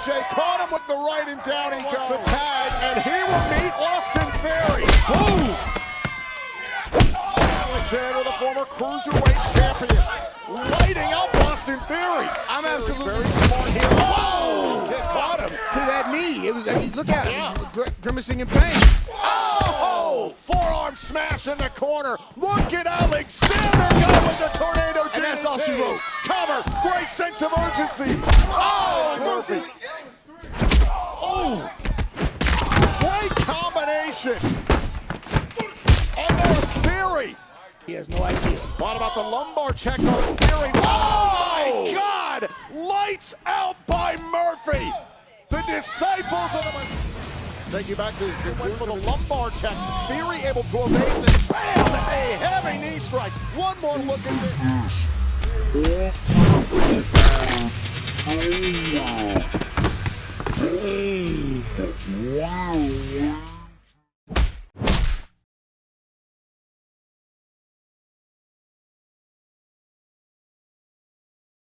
Ricochet caught him with the right, and down he goes. The tag, and he will meet Austin Theory. Whoa! Alexander, the former cruiserweight champion, lighting up Austin Theory. I'm absolutely very smart here. Whoa! They caught him. to that knee. It was. I mean, look at him. Yeah. He's grimacing in pain. Oh! Forearm smash in the corner. Look at Alexander go with the tornado. And that's all she wrote. Cover. Great sense of urgency. Oh, Murphy. Oh! Great combination. And there's Theory. He has no idea. What about the lumbar check on Theory? Oh, my God! Lights out by Murphy. The disciples of the... Take you back to went for the lumbar check. Theory able to evade this. Bam! A heavy knee strike. One more look at this. Wow.